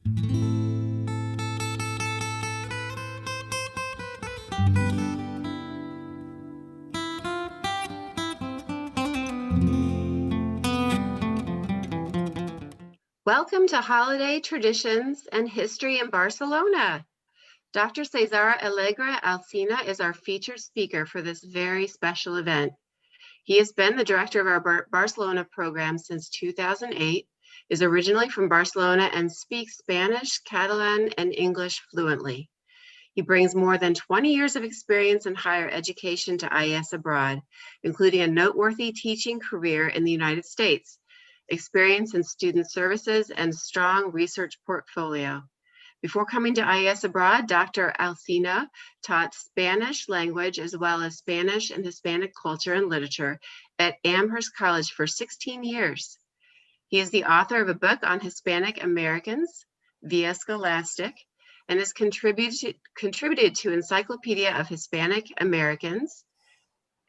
Welcome to Holiday Traditions and History in Barcelona. Dr. Cesar Alegre Alsina is our featured speaker for this very special event. He has been the director of our Barcelona program since 2008, is originally from Barcelona, and speaks Spanish, Catalan, and English fluently. He brings more than 20 years of experience in higher education to IES Abroad, including a noteworthy teaching career in the United States, experience in student services, and strong research portfolio. Before coming to IES Abroad, Dr. Alsina taught Spanish language as well as Spanish and Hispanic culture and literature at Amherst College for 16 years. He is the author of a book on Hispanic Americans via Scholastic and has contributed to Encyclopedia of Hispanic Americans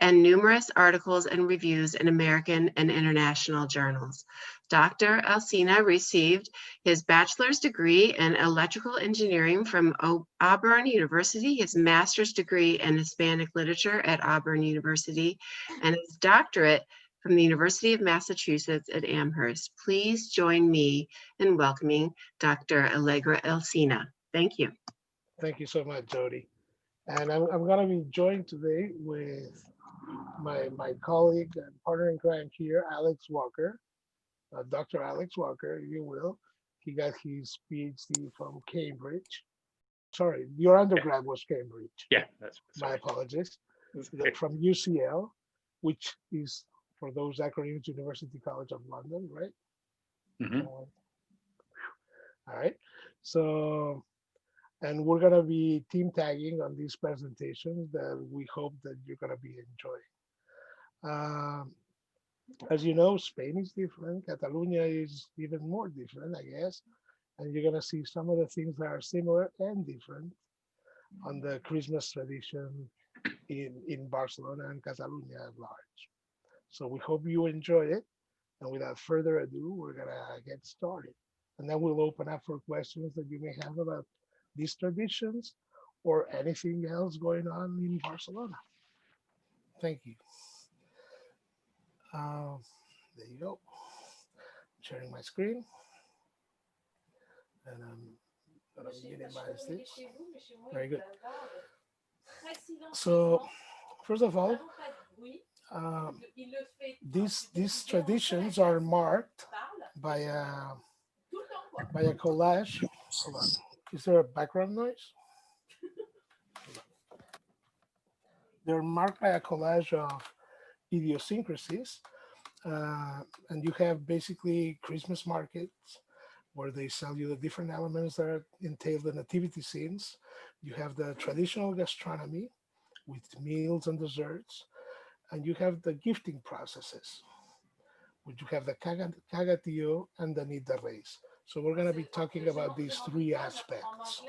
and numerous articles and reviews in American and international journals. Dr. Alsina received his bachelor's degree in electrical engineering from Auburn University, his master's degree in Hispanic literature at Auburn University, and his doctorate from the University of Massachusetts at Amherst. Please join me in welcoming Dr. Alegre Alsina. Thank you. Thank you so much, Jody. And I'm going to be joined today with my colleague and partner in crime here, Alex Walker, Dr. Alex Walker, if you will. He got his PhD from Cambridge. Sorry, your undergrad was Cambridge. Yeah, that's my apologies. From UCL, which is, for those acronyms, University College of London, right? Mm-hmm. All right. So, and we're going to be team tagging on these presentations that we hope that you're going to be enjoying. As you know, Spain is different. Catalonia is even more different, I guess. And you're going to see some of the things that are similar and different on the Christmas tradition in Barcelona and Catalonia at large. So we hope you enjoy it. And without further ado, we're going to get started. And then we'll open up for questions that you may have about these traditions or anything else going on in Barcelona. Thank you. There you go. I'm sharing my screen. And I'm going to minimize this. Very good. So, first of all, these traditions are marked by a collage. Hold on. Is there a background noise? They're marked by a collage of idiosyncrasies. And you have basically Christmas markets where they sell you the different elements that entail the nativity scenes. You have the traditional gastronomy with meals and desserts. And you have the gifting processes, which you have the cagatillo and the nit de reis. So we're going to be talking about these three aspects.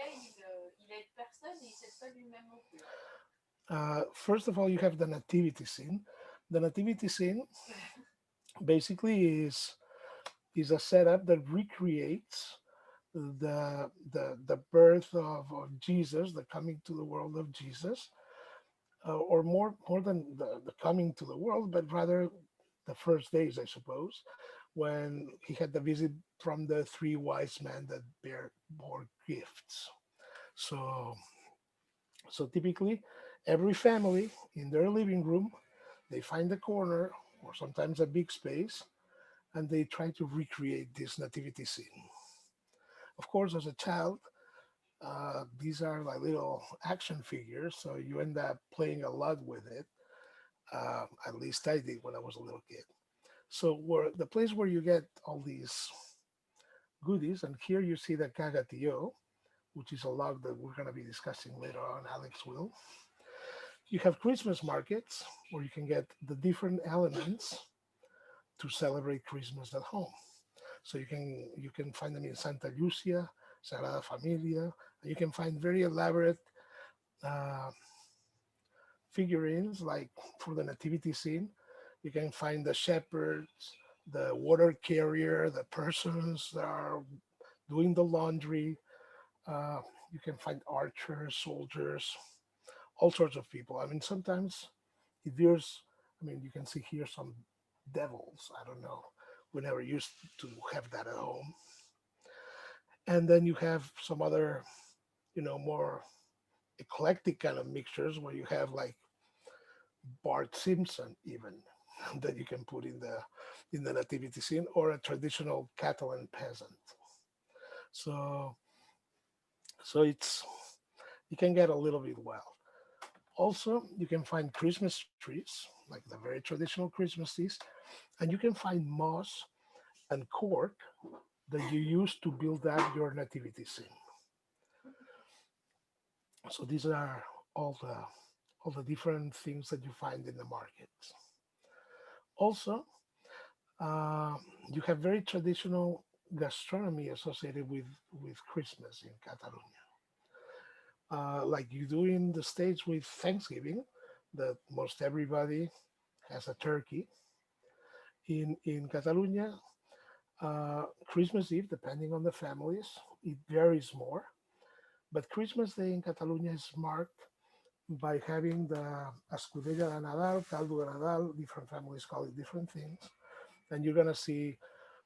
First of all, you have the nativity scene. The nativity scene basically is a setup that recreates the birth of Jesus, the coming to the world of Jesus, or more than the coming to the world, but rather the first days, I suppose, when he had the visit from the three wise men that bore gifts. So typically, every family in their living room, they find a corner or sometimes a big space, and they try to recreate this nativity scene. Of course, as a child, these are like little action figures, so you end up playing a lot with it. At least I did when I was a little kid. So the place where you get all these goodies, and here you see the cagatillo, which is a log that we're going to be discussing later on, Alex will. You have Christmas markets where you can get the different elements to celebrate Christmas at home. So you can find them in Santa Lucia, Sagrada Familia, and you can find very elaborate figurines like for the nativity scene. You can find the shepherds, the water carrier, the persons that are doing the laundry. Uh, you can find archers, soldiers, all sorts of people. I mean, sometimes if there's, I mean, you can see here some devils. I don't know. We never used to have that at home. And then you have some other, more eclectic kind of mixtures where you have like Bart Simpson even that you can put in the nativity scene, or a traditional Catalan peasant. So it's, you can get a little bit well. Also, you can find Christmas trees, like the very traditional Christmas trees, and you can find moss and cork that you use to build up your nativity scene. So these are all the all the different things that you find in the markets. Also, uh, you have very traditional gastronomy associated with Christmas in Catalonia, like you do in the States with Thanksgiving, that most everybody has a turkey. In Catalonia, Christmas Eve, depending on the families, it varies more. But Christmas Day in Catalonia is marked by having the Escudella de Nadal, Caldo de Nadal, different families call it different things. And you're going to see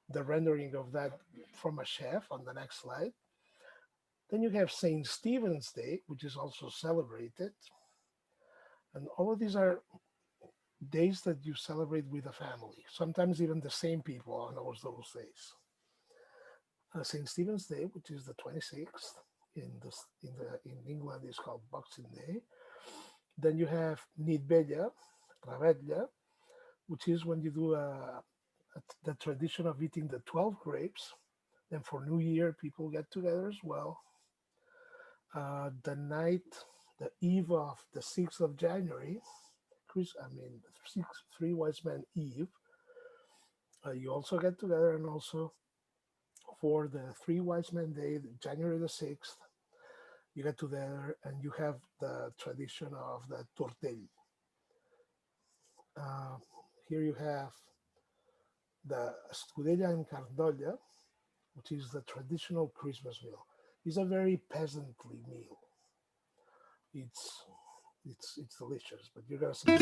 the rendering of that from a chef on the next slide. Then you have St. Stephen's Day, which is also celebrated. And all of these are days that you celebrate with a family, sometimes even the same people on those days. St. Stephen's Day, which is the 26th, in England is called Boxing Day. Then you have Nit Bella, Ravella, which is when you do the tradition of eating the 12 grapes. Then for New Year, people get together as well. The night, the eve of the 6th of January, Three Wise Men Eve, you also get together, and also for the Three Wise Men Day, January the 6th, you get together and you have the tradition of the tortell. Uh, Here you have the escudella and cardolla, which is the traditional Christmas meal. It's a very peasantly meal. It's it's delicious, but you're gonna see.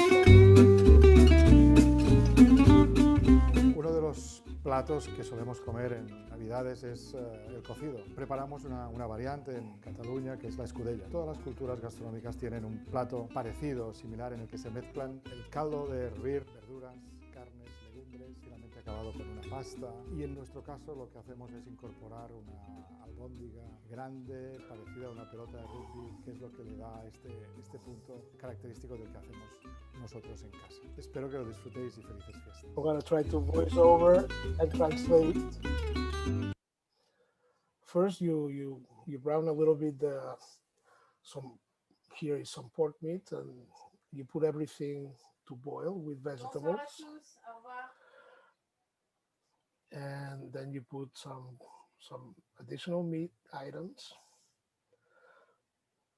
Uno de los platos que solemos comer en Navidades es el cocido. Preparamos una variante en Cataluña que es la escudella. Todas las culturas gastronómicas tienen un plato parecido, similar, en el que se mezclan el caldo de hervir, verduras, carnes, legumbres, finalmente acabado con una pasta. Y en nuestro caso lo que hacemos es incorporar una albóndiga grande, parecida a una pelota de rugby, que es lo que le da este punto característico del que hacemos nosotros en casa. Espero que lo disfrutéis y felices fiestas. I'm gonna try to voice over and translate. First, you brown a little bit some. Here is some pork meat, and you put everything to boil with vegetables, and then you put some additional meat items.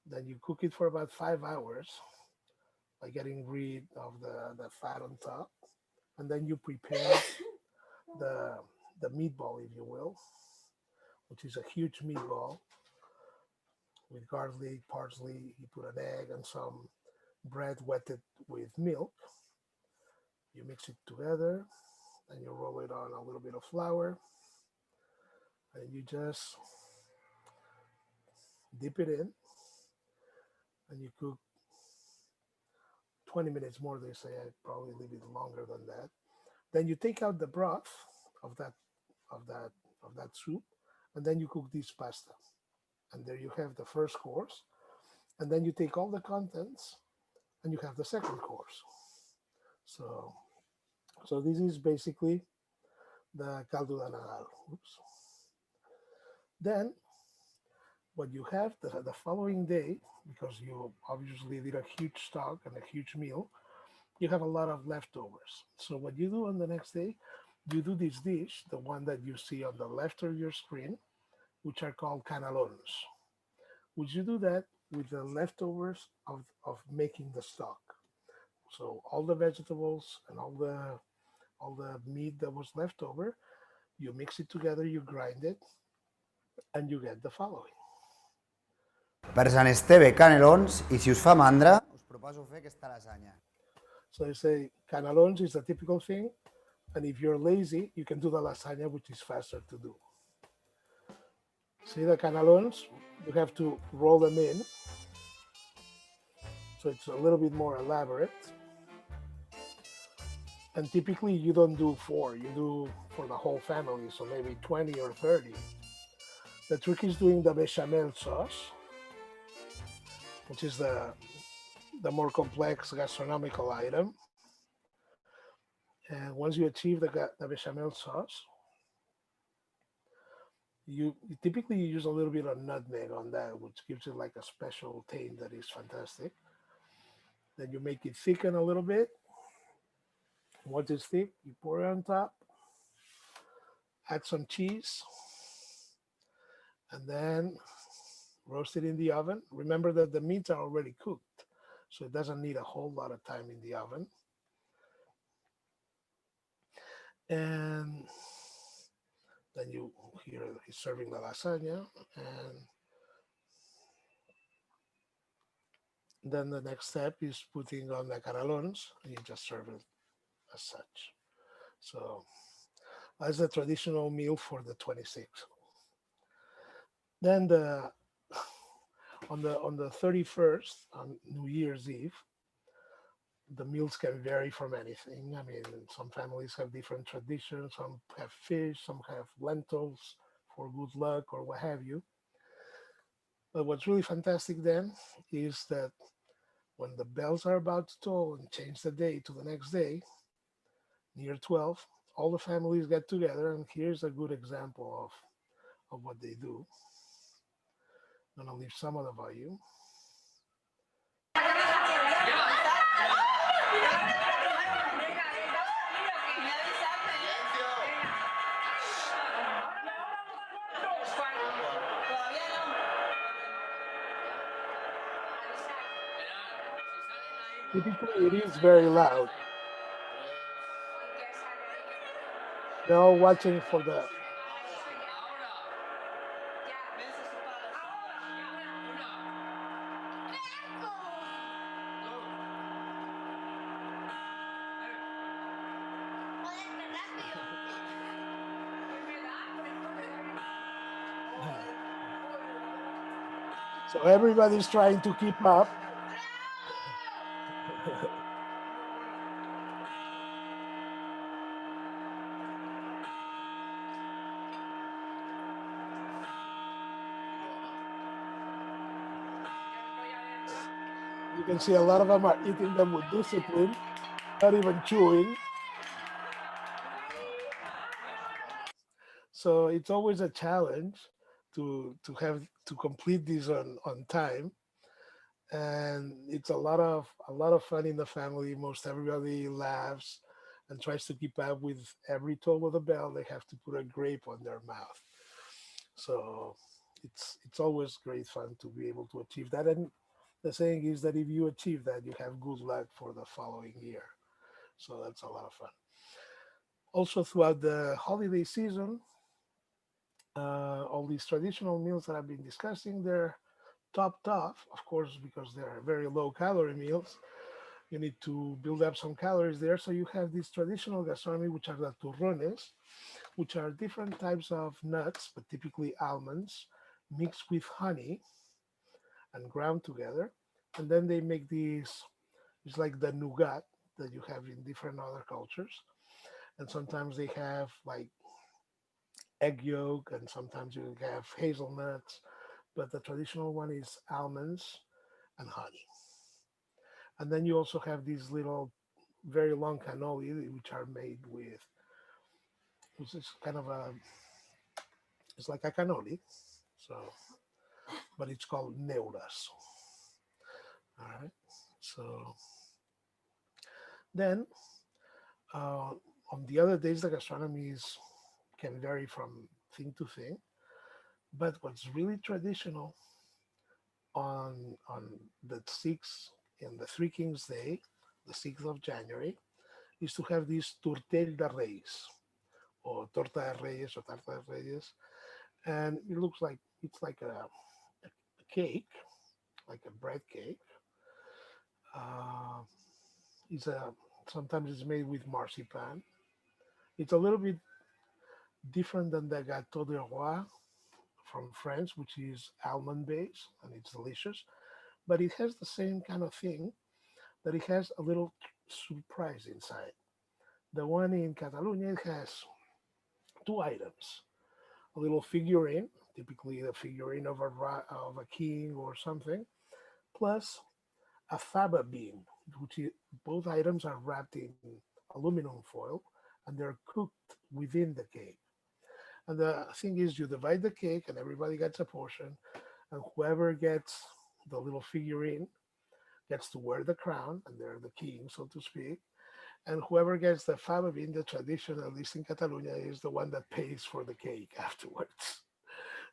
Then you cook it for about 5 hours by getting rid of the fat on top, and then you prepare the the meatball, if you will, which is a huge meatball with garlic, parsley. You put an egg and some bread wetted with milk. You mix it together, and you roll it on a little bit of flour, and you just dip it in, and you cook 20 minutes more. They say I probably leave it longer than that. Then you take out the broth of of that of that soup, and then you cook this pasta. And there you have the first course. And then you take all the contents and you have the second course. So this is basically the caldo de Nadal. Oops. Then what you have the following day, because you obviously did a huge stock and a huge meal, you have a lot of leftovers. So what you do on the next day, you do this dish, the one that you see on the left of your screen, which are called canalons. Would you do that with the leftovers of making the stock? So all the vegetables and all the meat that was left over, you mix it together, you grind it, and you get the following. Per Sant Esteve, canelons, i si us fa mandra, us proposo fer aquesta lasanya. So they say canalons is a typical thing, and if you're lazy, you can do the lasagna, which is faster to do. See the canalons, you have to roll them in, so it's a little bit more elaborate. And typically you don't do 4, you do for the whole family, so maybe 20 or 30. The trick is doing the bechamel sauce, which is the more complex gastronomical item. And once you achieve the bechamel sauce, you typically use a little bit of nutmeg on that, which gives it like a special taste that is fantastic. Then you make it thicken a little bit. Once it's thick, you pour it on top, add some cheese, and then roast it in the oven. Remember that the meats are already cooked, so it doesn't need a whole lot of time in the oven. And then you here he's serving the lasagna, and then the next step is putting on the canalons, and you just serve it as such. So that's the traditional meal for the 26th. Then on the 31st, on New Year's Eve, the meals can vary from anything. I mean, some families have different traditions. Some have fish, some have lentils for good luck or what have you. But what's really fantastic then is that when the bells are about to toll and change the day to the next day, near 12, all the families get together, and here's a good example of what they do. I'm gonna leave some of the volume. Typically, it is very loud. They're all watching for the. So everybody's trying to keep up. You can see a lot of them are eating them with discipline, not even chewing. So it's always a challenge to have to complete these on time. And it's a lot of fun in the family. Most everybody laughs and tries to keep up with every toll of the bell. They have to put a grape on their mouth. So it's always great fun to be able to achieve that. And the saying is that if you achieve that, you have good luck for the following year. So that's a lot of fun. Also, throughout the holiday season, all these traditional meals that I've been discussing, they're topped off, of course, because they're very low calorie meals. You need to build up some calories there. So you have this traditional gastronomy, which are the turrones, which are different types of nuts, but typically almonds, mixed with honey and ground together. And then they make these, it's like the nougat that you have in different other cultures. And sometimes they have like egg yolk, and sometimes you have hazelnuts. But the traditional one is almonds and honey. And then you also have these little, very long cannoli, which are made with, which is kind of it's like a cannoli. So, but it's called neuras. All right. So then on the other days, the gastronomy can vary from thing to thing. But what's really traditional on the 6th and the Three Kings Day, the 6th of January, is to have this tortell de reis, or torta de reyes, or tarta de reyes. and it looks like it's like a cake, like a bread cake. Uh, it's a Sometimes it's made with marzipan. It's a little bit different than the gâteau de roi from France, which is almond based and it's delicious. But it has the same kind of thing, that it has a little surprise inside. The one in Catalonia, it has two items: a little figurine, typically the figurine of of a king or something, plus a faba bean, which is, both items are wrapped in aluminum foil and they're cooked within the cake. And the thing is, you divide the cake and everybody gets a portion, and whoever gets the little figurine gets to wear the crown, and they're the king, so to speak. And whoever gets the fava bean, the tradition, at least in Catalonia, is the one that pays for the cake afterwards.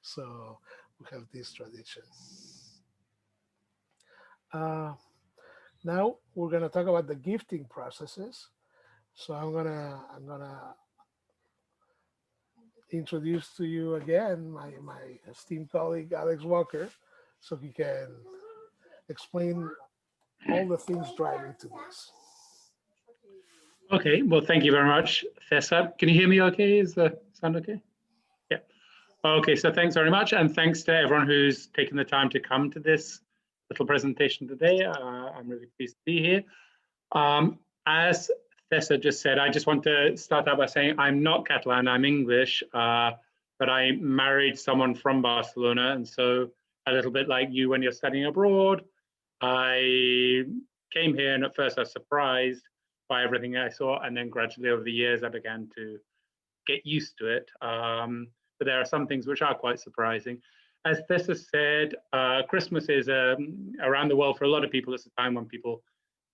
So we have this tradition. Uh, Now we're gonna talk about the gifting processes. So I'm gonna introduce to you again my esteemed colleague Alex Walker, so he can explain all the things driving to this. Okay, well, thank you very much, Cesar. Can you hear me okay? Is the sound okay? Yeah. Okay, so thanks very much. And thanks to everyone who's taken the time to come to this little presentation today. I'm really pleased to be here. As Cesar just said, I just want to start out by saying I'm not Catalan, I'm English, but I married someone from Barcelona. And so a little bit like you when you're studying abroad, I came here and at first I was surprised by everything I saw. And then gradually over the years, I began to get used to it. But there are some things which are quite surprising. As Cesar said, Christmas is around the world for a lot of people. It's a time when people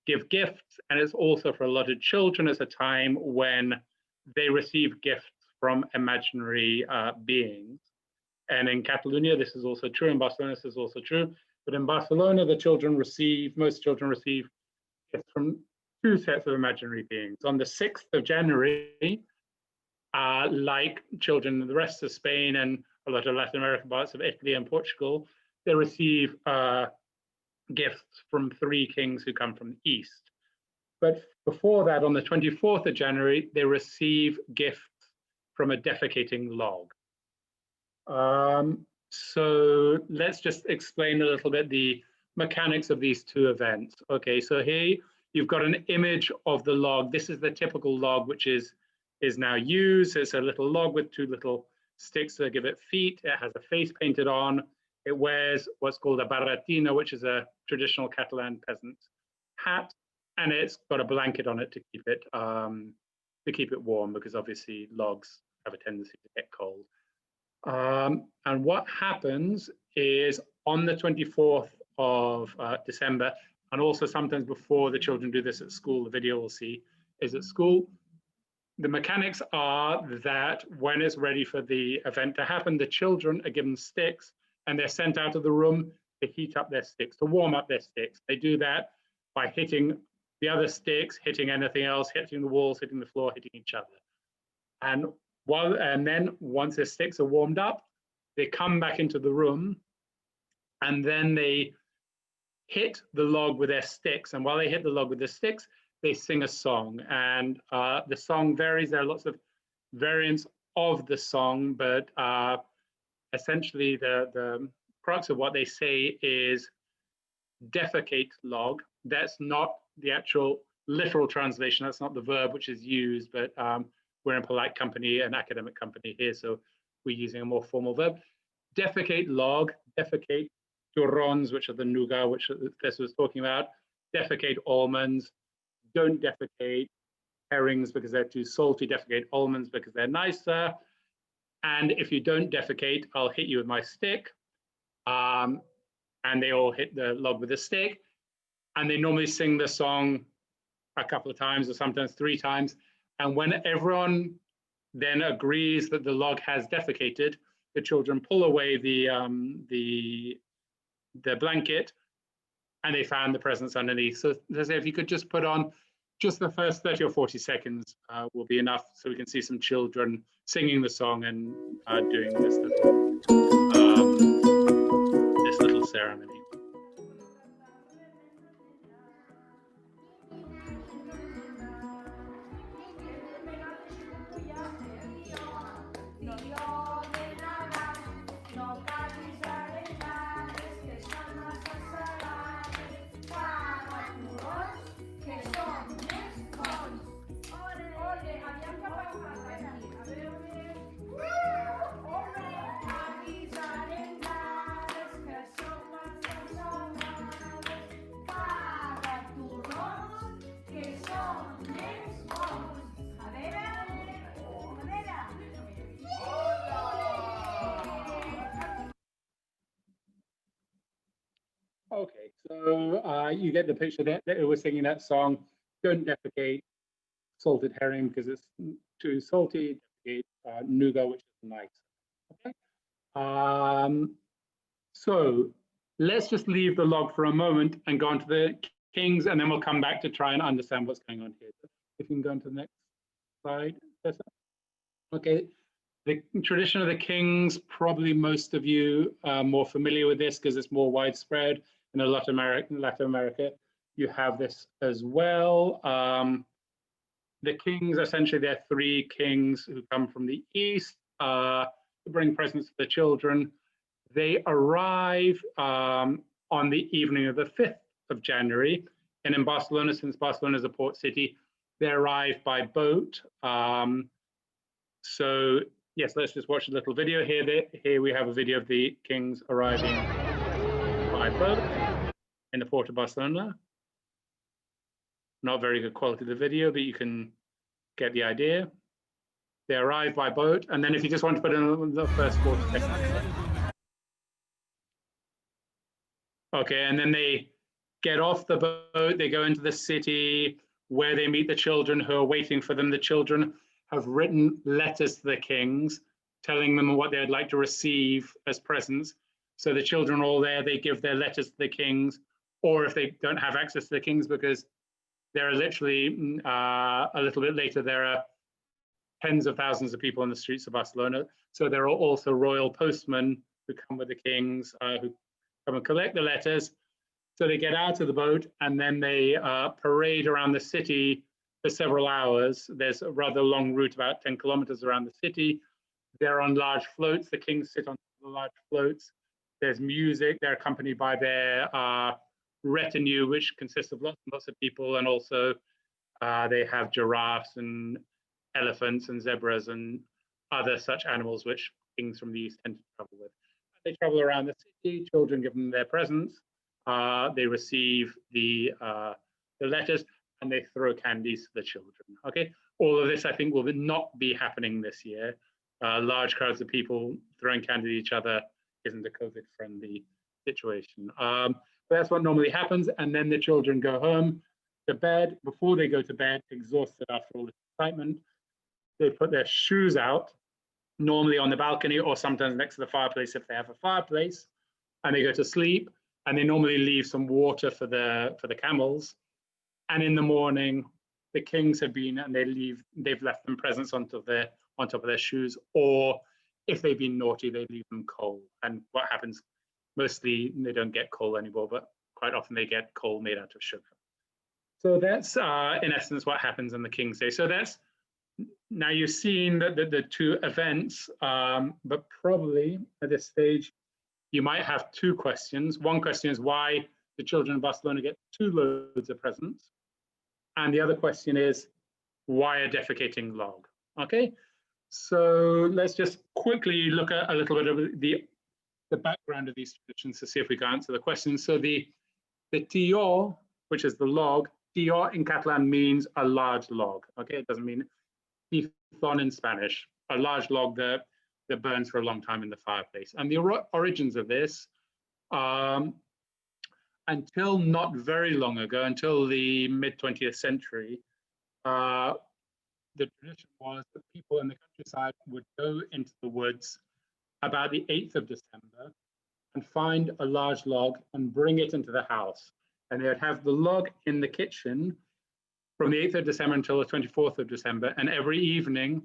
give gifts, and it's also for a lot of children. It's a time when they receive gifts from imaginary beings. And in Catalonia, this is also true. In Barcelona, this is also true. But in Barcelona, most children receive gifts from two sets of imaginary beings. On the 6th of January, like children in the rest of Spain and a lot of Latin American parts of Italy and Portugal, they receive gifts from three kings who come from the east. But before that, on the 24th of January, they receive gifts from a defecating log. So let's just explain a little bit the mechanics of these two events. Okay, so here you've got an image of the log. This is the typical log, which is now used. It's a little log with two little sticks that give it feet. It has a face painted on. It wears what's called a barretina, which is a traditional Catalan peasant hat, and it's got a blanket on it to keep it warm, because obviously logs have a tendency to get cold. And what happens is on the 24th of December, and also sometimes before the children do this at school, the video we'll see is at school. The mechanics are that when it's ready for the event to happen, the children are given sticks and they're sent out of the room to heat up their sticks, to warm up their sticks. They do that by hitting the other sticks, hitting anything else, hitting the walls, hitting the floor, hitting each other. And then once their sticks are warmed up, they come back into the room and then they hit the log with their sticks. And while they hit the log with their sticks, they sing a song. And the song varies. There are lots of variants of the song, but essentially the crux of what they say is defecate log. That's not the actual literal translation. That's not the verb which is used, but we're in polite company, an academic company here, so we're using a more formal verb. Defecate log, defecate turrons, which are the nougat, which this was talking about, defecate almonds, don't defecate herrings because they're too salty, defecate almonds because they're nicer, and if you don't defecate, I'll hit you with my stick. And they all hit the log with a stick, and they normally sing the song a couple of times or sometimes 3 times. And when everyone then agrees that the log has defecated, the children pull away the blanket, and they found the presents underneath. So if you could just put on just the first 30 or 40 seconds will be enough so we can see some children singing the song and doing this little ceremony. Okay, so you get the picture that it was singing that song. Don't defecate salted herring because it's too salty. Defecate nougat, which is nice. Okay. So let's just leave the log for a moment and go on to the kings, and then we'll come back to try and understand what's going on here. If you can go on to the next slide, Cesar. Okay. The tradition of the kings, probably most of you are more familiar with this because it's more widespread. In Latin America, you have this as well. The kings, essentially, there are three kings who come from the east to bring presents to the children. They arrive on the evening of the 5th of January. And in Barcelona, since Barcelona is a port city, they arrive by boat. So yes, let's just watch a little video here. Here we have a video of the kings arriving by boat in the port of Barcelona. Not very good quality of the video, but you can get the idea. They arrive by boat, and then if you just want to put in the first 40 seconds. Okay, and then they get off the boat, they go into the city where they meet the children who are waiting for them. The children have written letters to the kings, telling them what they'd like to receive as presents. So the children are all there, they give their letters to the kings, or if they don't have access to the kings, because there are literally, a little bit later, there are tens of thousands of people in the streets of Barcelona. So there are also royal postmen who come with the kings, who come and collect the letters. So they get out of the boat and then they parade around the city for several hours. There's a rather long route, about 10 kilometers around the city. They're on large floats. The kings sit on the large floats. There's music. They're accompanied by their retinue, which consists of lots and lots of people. And also they have giraffes and elephants and zebras and other such animals which kings from the east tend to travel with. They travel around the city. Children give them their presents. They receive the letters, and they throw candies to the children. Okay, all of this I think will not be happening this year. Large crowds of people throwing candy at each other isn't a COVID-friendly situation. But that's what normally happens, and then the children go home to bed. Before they go to bed, exhausted after all this excitement, they put their shoes out, normally on the balcony or sometimes next to the fireplace if they have a fireplace, and they go to sleep. And they normally leave some water for the camels. And in the morning, the kings have been and they've left them presents on top of their shoes, or if they've been naughty, they leave them coal. And what happens, mostly they don't get coal anymore, but quite often they get coal made out of sugar. So that's in essence what happens on the King's Day. So that's, now you've seen the two events, but probably at this stage, you might have two questions. One question is why the children of Barcelona get 2 loads of presents. And the other question is why a defecating log? Okay, so let's just quickly look at a little bit of the background of these traditions to see if we can answer the question. So the tió, which is the log, tió in Catalan means a large log. Okay, it doesn't mean tizón in Spanish, a large log that burns for a long time in the fireplace. And the origins of this, until not very long ago, until the mid-20th century, the tradition was that people in the countryside would go into the woods about the 8th of December and find a large log and bring it into the house. And they would have the log in the kitchen from the 8th of December until the 24th of December. And every evening,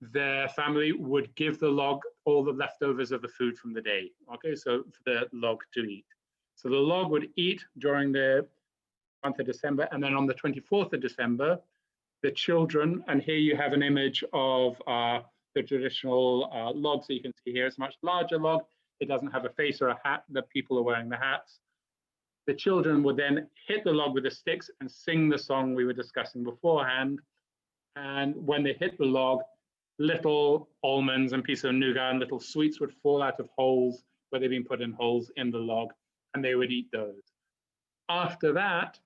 their family would give the log all the leftovers of the food from the day. Okay, so for the log to eat. So the log would eat during the month of December, and then on the 24th of December, the children, and here you have an image of the traditional log, so you can see here it's a much larger log. It doesn't have a face or a hat. The people are wearing the hats. The children would then hit the log with the sticks and sing the song we were discussing beforehand. And when they hit the log, little almonds and pieces of nougat and little sweets would fall out of holes where they've been put in holes in the log, and they would eat those. After that,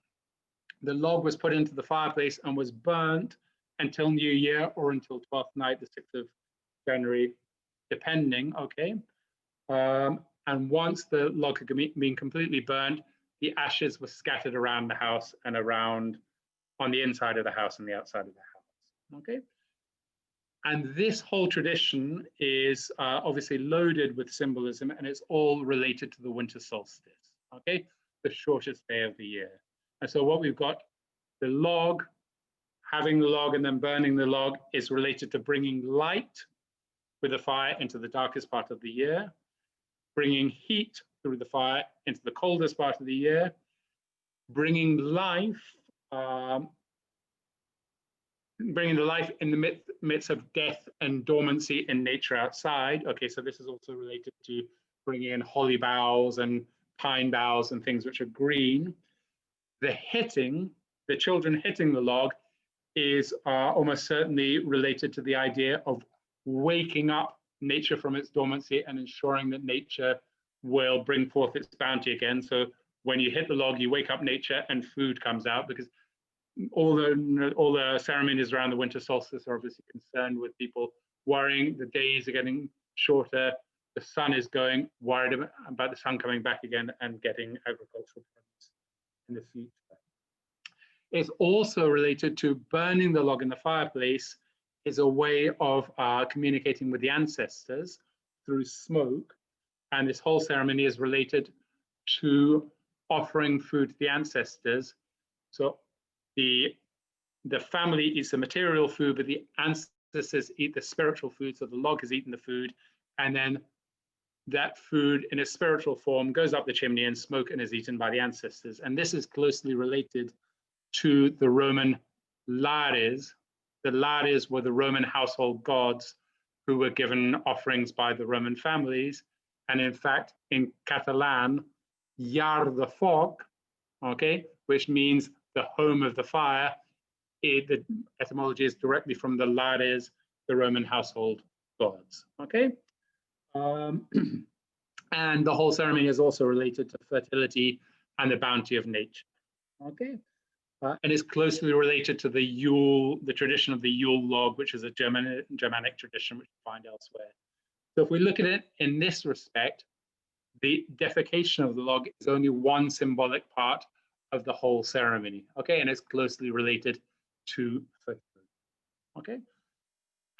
the log was put into the fireplace and was burnt until New Year or until 12th night, the 6th of January, depending, okay? And once the log had been completely burned, the ashes were scattered around the house and around on the inside of the house and the outside of the house, okay? And this whole tradition is obviously loaded with symbolism, and it's all related to the winter solstice, okay? The shortest day of the year. And so what we've got, the log, having the log and then burning the log is related to bringing light with the fire into the darkest part of the year, bringing heat through the fire into the coldest part of the year, bringing life, bringing the life in the midst of death and dormancy in nature outside. Okay, so this is also related to bringing in holly boughs and pine boughs and things which are green. The hitting, the children hitting the log is almost certainly related to the idea of waking up nature from its dormancy and ensuring that nature will bring forth its bounty again. So when you hit the log, you wake up nature and food comes out, because all the ceremonies around the winter solstice are obviously concerned with people worrying. The days are getting shorter, the sun is going, worried about the sun coming back again and getting agricultural products in the future. It's also related to burning the log in the fireplace is a way of communicating with the ancestors through smoke. And this whole ceremony is related to offering food to the ancestors. So the family eats the material food, but the ancestors eat the spiritual food. So the log has eaten the food, and then that food in a spiritual form goes up the chimney in smoke and is eaten by the ancestors. And this is closely related to the Roman lares. The lares were the Roman household gods who were given offerings by the Roman families. And in fact, in Catalan, llar de foc, okay, which means the home of the fire, the etymology is directly from the lares, the Roman household gods, okay? And the whole ceremony is also related to fertility and the bounty of nature, okay? And is closely related to the Yule, the tradition of the Yule log, which is a Germanic tradition which we find elsewhere. So if we look at it in this respect, the defecation of the log is only one symbolic part of the whole ceremony, okay? And it's closely related to fertility, okay?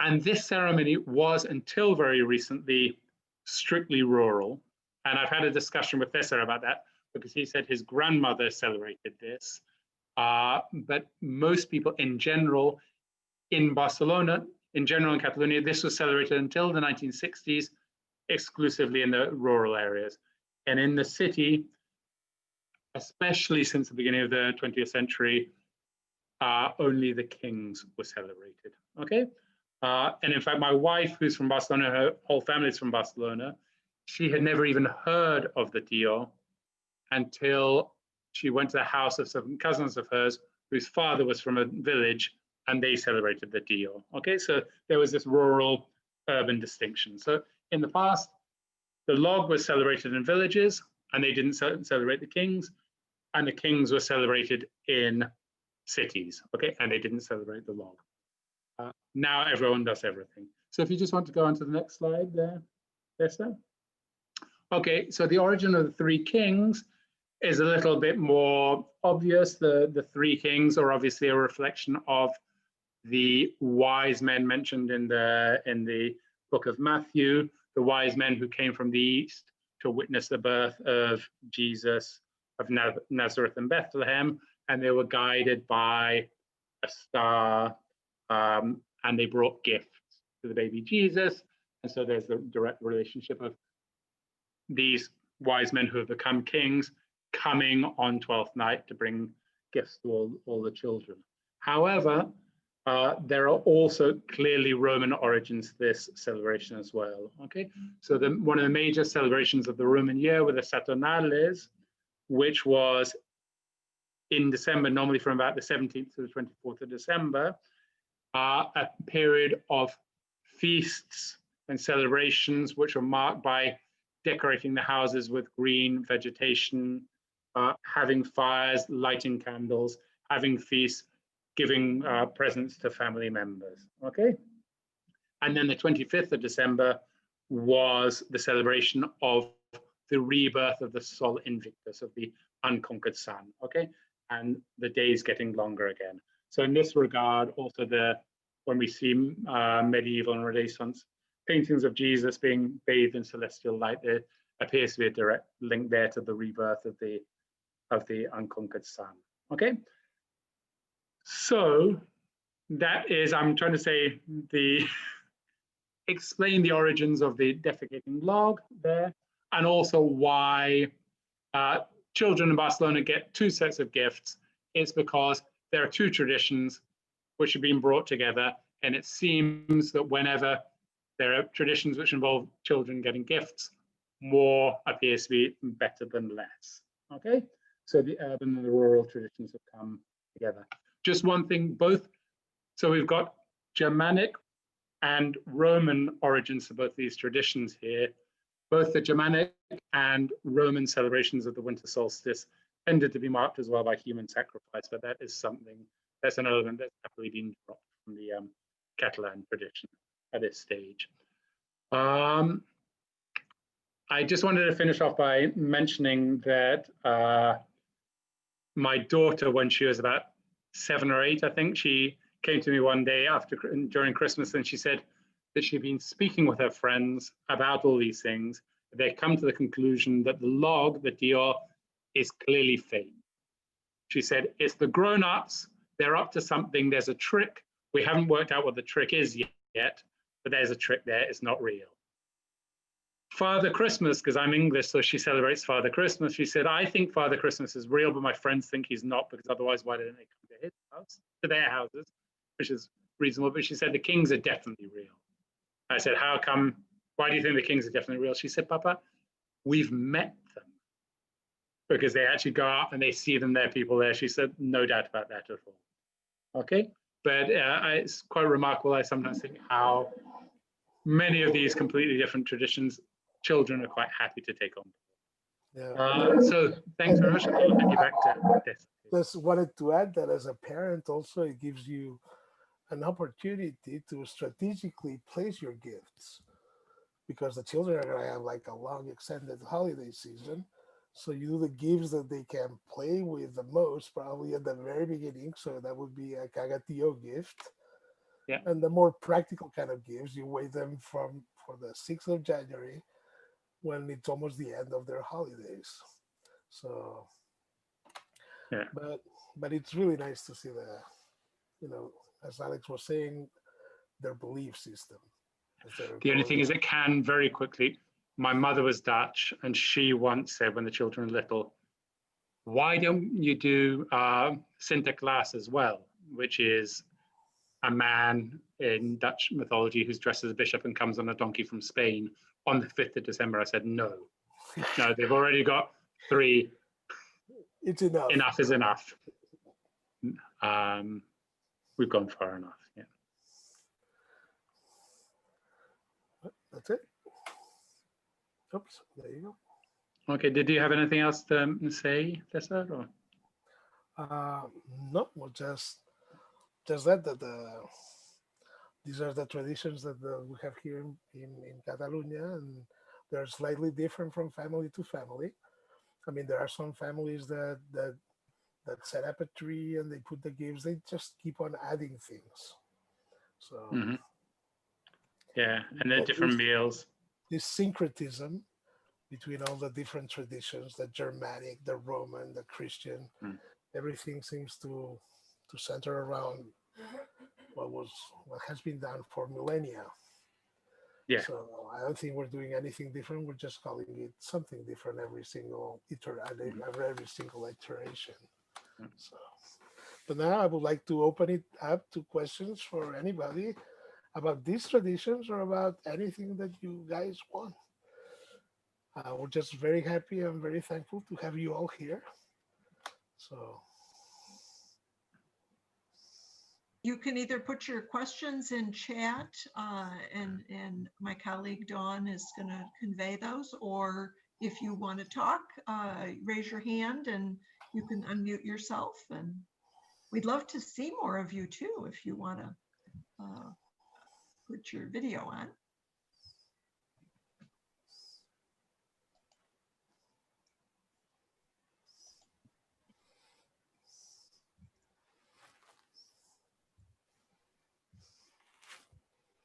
And this ceremony was, until very recently, strictly rural. And I've had a discussion with Cesar about that, because he said his grandmother celebrated this. But most people in general in Barcelona, in general in Catalonia, this was celebrated until the 1960s, exclusively in the rural areas. And in the city, especially since the beginning of the 20th century, only the kings were celebrated, okay? And in fact, my wife, who's from Barcelona, her whole family is from Barcelona, she had never even heard of the Dio until she went to the house of some cousins of hers whose father was from a village, and they celebrated the Dio, okay? So there was this rural urban distinction. So in the past, the log was celebrated in villages, and they didn't celebrate the kings, and the kings were celebrated in cities, okay? And they didn't celebrate the log. Now everyone does everything. So if you just want to go on to the next slide there, Esther. Okay, so the origin of the three kings is a little bit more obvious. The three kings are obviously a reflection of the wise men mentioned in the book of Matthew, the wise men who came from the east to witness the birth of Jesus of Nazareth and Bethlehem, and they were guided by a star, and they brought gifts to the baby Jesus. And so there's the direct relationship of these wise men who have become kings coming on 12th night to bring gifts to all the children. However, there are also clearly Roman origins to this celebration as well. Okay, so one of the major celebrations of the Roman year were the Saturnales, which was in December, normally from about the 17th to the 24th of December, a period of feasts and celebrations which are marked by decorating the houses with green vegetation, having fires, lighting candles, having feasts, giving presents to family members, okay? And then the 25th of December was the celebration of the rebirth of the Sol Invictus, of the unconquered sun, okay? And the days getting longer again. So in this regard, also when we see medieval and Renaissance paintings of Jesus being bathed in celestial light, there appears to be a direct link there to the rebirth of the unconquered sun, okay? So that is, I'm trying to say, explain the origins of the defecating log there, and also why children in Barcelona get two sets of gifts. It's because there are two traditions which have been brought together, and it seems that whenever there are traditions which involve children getting gifts, more appears to be better than less, okay? So the urban and the rural traditions have come together. Just one thing, so we've got Germanic and Roman origins for both these traditions here. Both the Germanic and Roman celebrations of the winter solstice tended to be marked as well by human sacrifice, but that is something, that's an element that's happily been dropped from the Catalan tradition at this stage. I just wanted to finish off by mentioning that my daughter, when she was about 7 or 8, I think, she came to me one day during Christmas, and she said that she'd been speaking with her friends about all these things. They'd come to the conclusion that the log, the Dior, is clearly fake. She said, it's the grown-ups, they're up to something, there's a trick. We haven't worked out what the trick is yet, but there's a trick there, it's not real. Father Christmas, because I'm English, so she celebrates Father Christmas. She said, I think Father Christmas is real, but my friends think he's not, because otherwise, why didn't they come to his house, to their houses, which is reasonable. But she said, the kings are definitely real. I said, how come, why do you think the kings are definitely real? She said, Papa, we've met them, because they actually go out and they see them, there are people there. She said, no doubt about that at all. Okay, but it's quite remarkable. I sometimes think how many of these completely different traditions, children are quite happy to take on. Yeah. So thanks very much. I'll hand you back to Tess. Just wanted to add that as a parent also, it gives you an opportunity to strategically place your gifts, because the children are going to have like a long extended holiday season. So you do the gifts that they can play with the most, probably at the very beginning. So that would be a cagatillo gift. Yeah. And the more practical kind of gifts, you wait them for the 6th of January, when it's almost the end of their holidays. So, yeah. But it's really nice to see as Alex was saying, their belief system. The only thing is, it can very quickly. My mother was Dutch, and she once said, when the children were little, why don't you do Sinterklaas as well, which is a man in Dutch mythology who's dressed as a bishop and comes on a donkey from Spain on the 5th of December. I said, no, they've already got 3. It's enough. Enough is enough. We've gone far enough. Yeah. That's it. Oops, there you go. Okay, did you have anything else to say, Cesar? Or? No, well, just that these are the traditions that we have here in Catalonia, and they're slightly different from family to family. I mean, there are some families that set up a tree and they put the gifts. They just keep on adding things. So yeah, and then different meals. This syncretism between all the different traditions, the Germanic, the Roman, the Christian, everything seems to to center around what has been done for millennia. Yeah. So I don't think we're doing anything different. We're just calling it something different every single iteration. So, but now I would like to open it up to questions for anybody about these traditions or about anything that you guys want. We're just very happy and very thankful to have you all here. So you can either put your questions in chat and my colleague Dawn is going to convey those, or if you want to talk, raise your hand and you can unmute yourself. And we'd love to see more of you too, if you want to put your video on.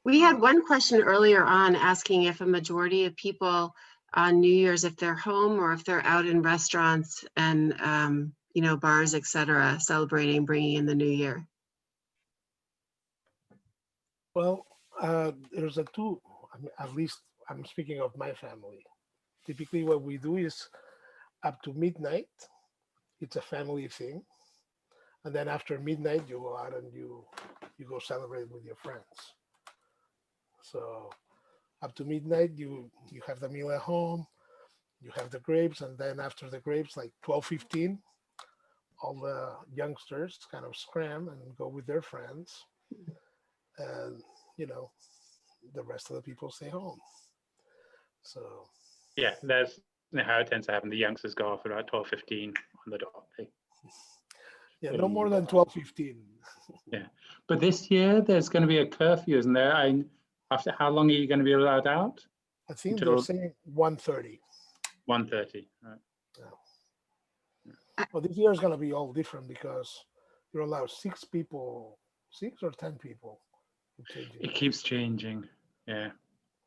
We had one question earlier on asking if a majority of people on New Year's, if they're home or if they're out in restaurants and, you know, bars, etc., celebrating, bringing in the new year. well, there's two. I mean, at least I'm speaking of my family. Typically, what we do is up to midnight. It's a family thing, and then after midnight, you go out and you go celebrate with your friends. So up to midnight, you have the meal at home, you have the grapes, and then after the grapes, like 12:15, all the youngsters kind of scram and go with their friends, and you know, the rest of the people stay home. So Yeah, that's how it tends to happen. The youngsters go off about 12:15 on the dot. yeah, no more than 12:15. Yeah, but this year there's going to be a curfew, isn't there? After how long are you going to be allowed out? I think Until they're saying 1:30. 1:30. Right. Well, this year is going to be all different because you're allowed 6 people, 6 or 10 people. It keeps changing. Yeah,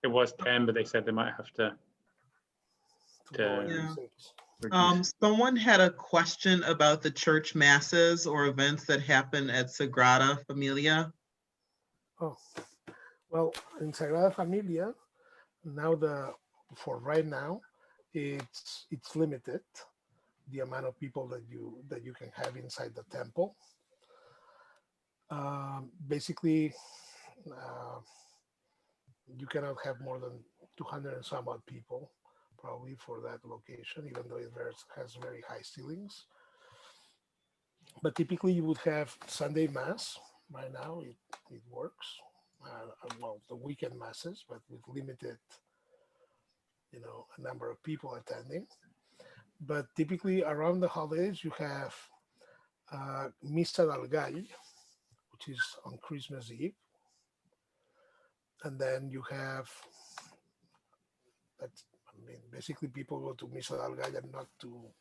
it was 10, but they said they might have to Yeah. reduce. Someone had a question about the church masses or events that happen at Sagrada Familia. Oh, well, in Sagrada Familia, now for right now, it's limited, the amount of people that you can have inside the temple. Basically, you cannot have more than 200 and some odd people probably for that location, even though it has very high ceilings. But typically you would have Sunday Mass. Right now it works. Well, the weekend masses, but with limited, you know, a number of people attending. But typically around the holidays, you have Misa del Gall, which is on Christmas Eve. And then you have, basically people go to Misa del Gall and not to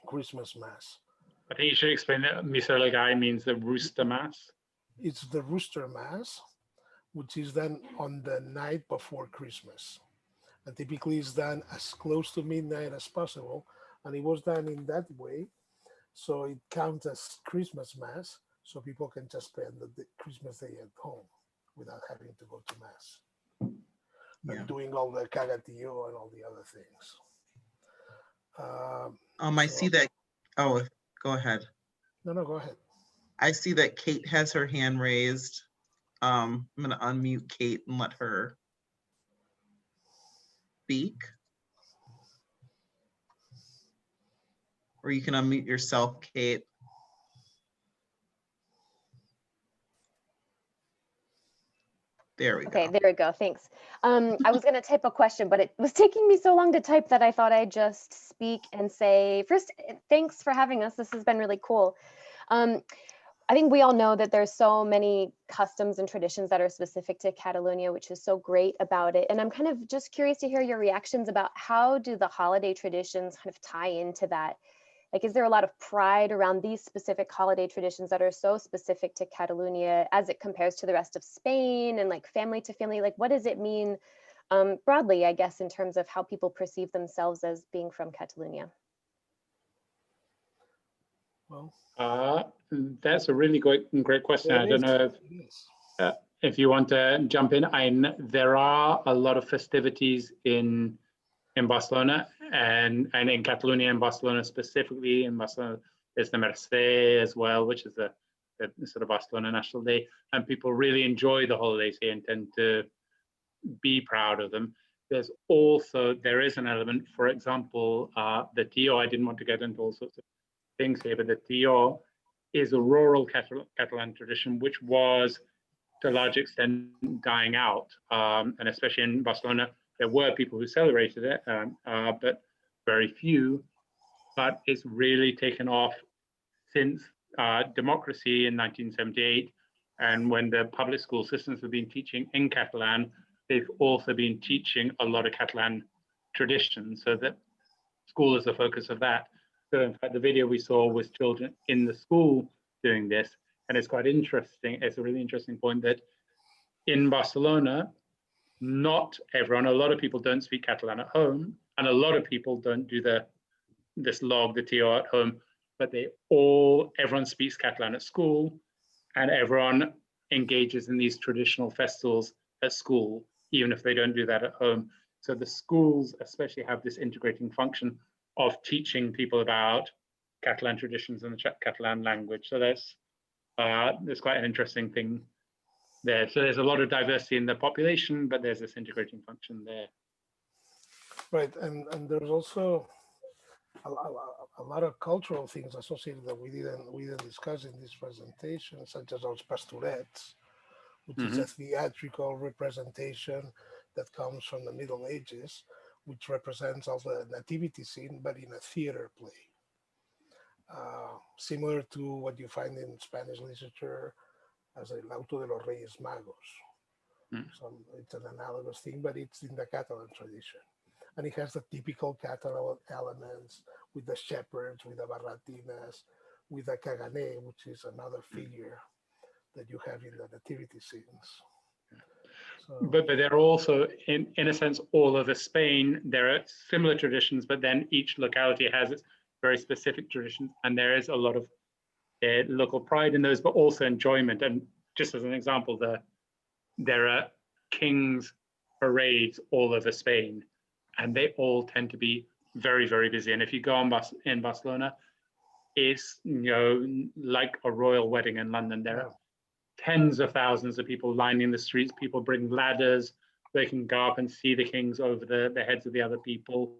Christmas Mass. I think you should explain that Misa del Gall means the rooster mass. It's the rooster mass, which is done on the night before Christmas. And typically it's done as close to midnight as possible. And it was done in that way, so it counts as Christmas Mass, so people can just spend the Christmas day at home without having to go to Mass. Yeah. And doing all the cagatillo and all the other things. I see that. Oh, go ahead. No, go ahead. I see that Kate has her hand raised. I'm going to unmute Kate and let her speak. Or you can unmute yourself, Kate. There we go. Okay, there we go. Thanks. I was going to type a question, but it was taking me so long to type that I thought I'd just speak and say, first, thanks for having us. This has been really cool. I think we all know that there's so many customs and traditions that are specific to Catalonia, which is so great about it. And I'm kind of just curious to hear your reactions about how do the holiday traditions kind of tie into that? Like, is there a lot of pride around these specific holiday traditions that are so specific to Catalonia as it compares to the rest of Spain, and like family to family? Like, what does it mean broadly, I guess, in terms of how people perceive themselves as being from Catalonia? Well, That's a really great question. I don't know if you want to jump in. There are a lot of festivities in Barcelona and in Catalonia and Barcelona specifically. In Barcelona, there's the Mercè as well, which is the sort of Barcelona National Day, and people really enjoy the holidays here and tend to be proud of them. There is an element, for example, the Tio. I didn't want to get into all sorts of things here, but the Tio is a rural Catalan tradition, which was to a large extent dying out, and especially in Barcelona, there were people who celebrated it, but very few. But it's really taken off since democracy in 1978, and when the public school systems have been teaching in Catalan, they've also been teaching a lot of Catalan traditions, so that school is the focus of that. So in fact, the video we saw was children in the school doing this, and it's quite interesting. It's a really interesting point that in Barcelona, not everyone, a lot of people don't speak Catalan at home, and a lot of people don't do this log, the Tio at home, but everyone speaks Catalan at school, and everyone engages in these traditional festivals at school, even if they don't do that at home. So the schools especially have this integrating function of teaching people about Catalan traditions and the Catalan language. So there's quite an interesting thing there. So there's a lot of diversity in the population, but there's this integrating function there. Right, and there's also a lot of cultural things associated that we didn't discuss in this presentation, such as those pastorets, which is a theatrical representation that comes from the Middle Ages, which represents all the Nativity Scene, but in a theater play. Similar to what you find in Spanish literature as El Auto de los Reyes Magos. So it's an analogous thing, but it's in the Catalan tradition. And it has the typical Catalan elements with the shepherds, with the barratinas, with the caganer, which is another figure that you have in the nativity scenes. So, but they're also, in a sense, all over Spain. There are similar traditions, but then each locality has its very specific traditions, and there is a lot of local pride in those, but also enjoyment. And just as an example, there are kings parades all over Spain, and they all tend to be very, very busy. And if you go in Barcelona, it's like a royal wedding in London. There are tens of thousands of people lining the streets. People bring ladders. They can go up and see the kings over the heads of the other people.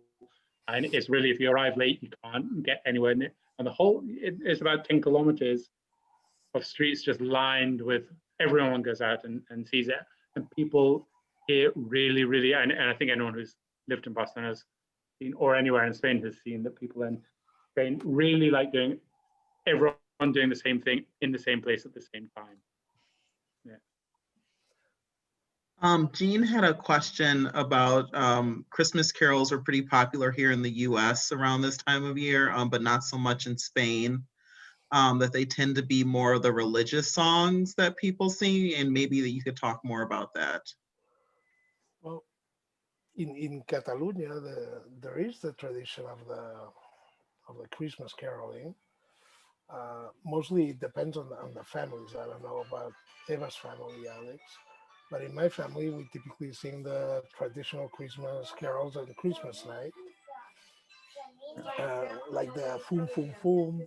And it's really, if you arrive late, you can't get anywhere near. And the whole, it's about 10 kilometers of streets just lined with, everyone goes out and sees it. And people here really, really, and I think anyone who's lived in Barcelona has seen, or anywhere in Spain has seen, that people in Spain really like everyone doing the same thing in the same place at the same time. Jean had a question about Christmas carols are pretty popular here in the US around this time of year, but not so much in Spain, that they tend to be more of the religious songs that people sing, and maybe that you could talk more about that. Well, in Catalonia, there is the tradition of the Christmas caroling. Mostly it depends on the families. I don't know about Eva's family, Alex, but in my family, we typically sing the traditional Christmas carols on Christmas night, like the Fum Fum Fum,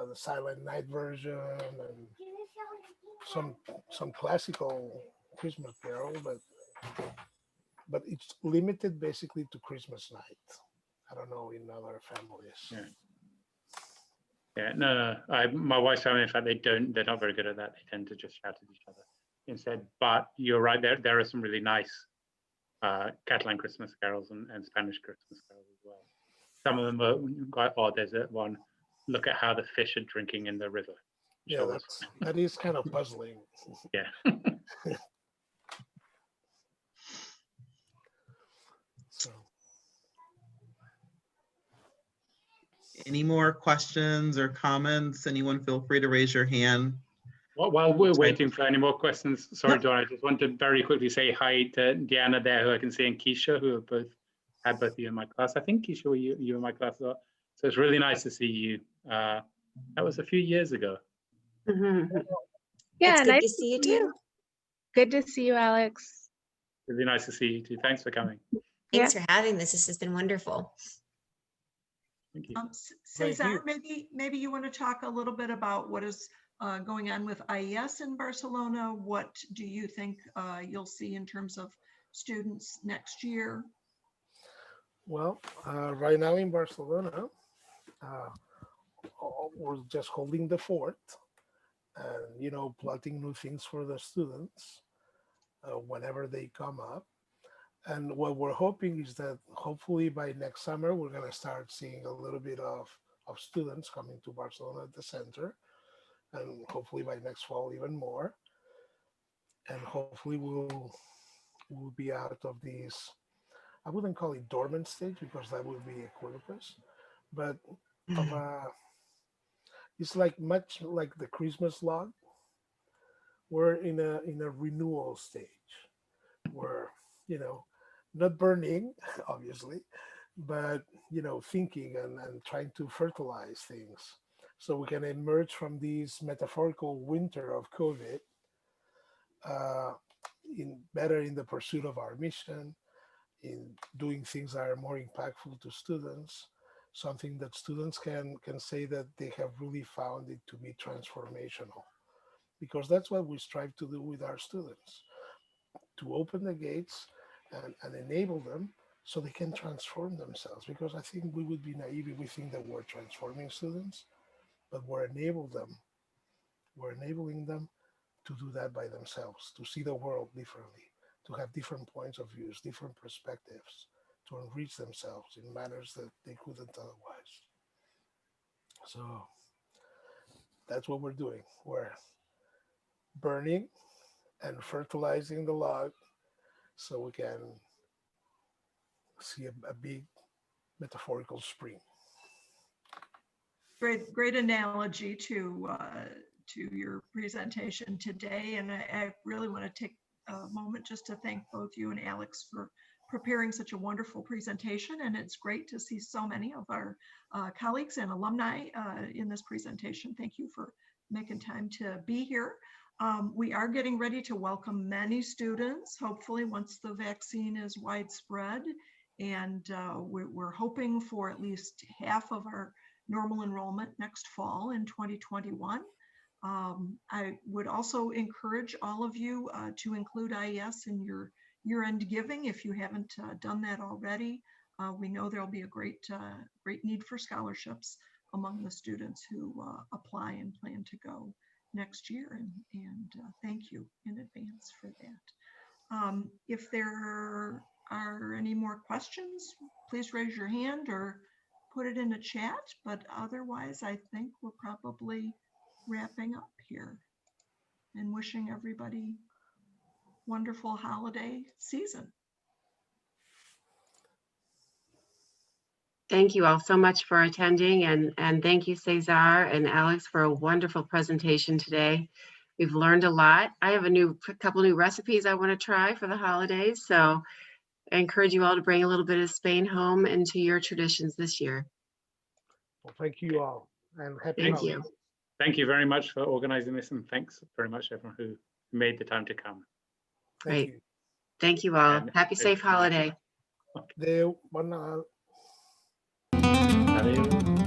the Silent Night version, and some classical Christmas carol, but it's limited basically to Christmas night. I don't know in other families. Yeah, no. My wife's family, in fact, they're not very good at that. They tend to just shout at each other instead. But you're right, there are some really nice Catalan Christmas carols and Spanish Christmas carols as well. Some of them are quite odd. There's one, look at how the fish are drinking in the river. Yeah, that is kind of puzzling. Yeah. So. Any more questions or comments? Anyone feel free to raise your hand. Well, while we're waiting for any more questions, sorry, Dawn, I just want to very quickly say hi to Diana there, who I can see, and Keisha, who have had both of you in my class. I think, Keisha, you in my class as well. So it's really nice to see you That was a few years ago. Yeah, It's good nice to see you too. Good to see you, Alex. Really nice to see you too. Thanks for coming. Thanks for having this. This has been wonderful. Thank you. Cesar, maybe you want to talk a little bit about what is going on with IES in Barcelona. What do you think you'll see in terms of students next year? Well, right now in Barcelona, we're just holding the fort and, you know, plotting new things for the students whenever they come up. And what we're hoping is that hopefully by next summer, we're going to start seeing a little bit of students coming to Barcelona at the center. And hopefully by next fall, even more. And hopefully we'll be out of these, I wouldn't call it dormant stage because that would be equivocal, but of a, it's like much like the Christmas log. We're in a renewal stage where, you know, not burning, obviously, but, you know, thinking and trying to fertilize things so we can emerge from this metaphorical winter of COVID better in the pursuit of our mission, in doing things that are more impactful to students, something that students can say that they have really found it to be transformational. Because that's what we strive to do with our students, to open the gates and enable them so they can transform themselves. Because I think we would be naive if we think that we're transforming students, but we're enabling them to do that by themselves, to see the world differently, to have different points of views, different perspectives, to enrich themselves in manners that they couldn't otherwise. So that's what we're doing. We're burning and fertilizing the log so we can see a big metaphorical spring. Great analogy to your presentation today. And I really want to take a moment just to thank both you and Alex for preparing such a wonderful presentation. And it's great to see so many of our colleagues and alumni in this presentation. Thank you for making time to be here. We are getting ready to welcome many students, hopefully once the vaccine is widespread. And we're hoping for at least half of our normal enrollment next fall in 2021. I would also encourage all of you to include IES in your year-end giving if you haven't done that already. We know there'll be a great need for scholarships among the students who apply and plan to go next year, and thank you in advance for that. If there are any more questions, please raise your hand or put it in the chat, but otherwise I think we're probably wrapping up here and wishing everybody wonderful holiday season. Thank you all so much for attending, and thank you, Cesar and Alex, for a wonderful presentation today. We've learned a lot. I have a couple new recipes I want to try for the holidays, so I encourage you all to bring a little bit of Spain home into your traditions this year. Well, thank you all, and happy Thank holidays. you. Thank you very much for organizing this, and thanks very much everyone who made the time to come. Great. Thank you all. And happy safe holiday. Adeu, bon Nadal. Adios.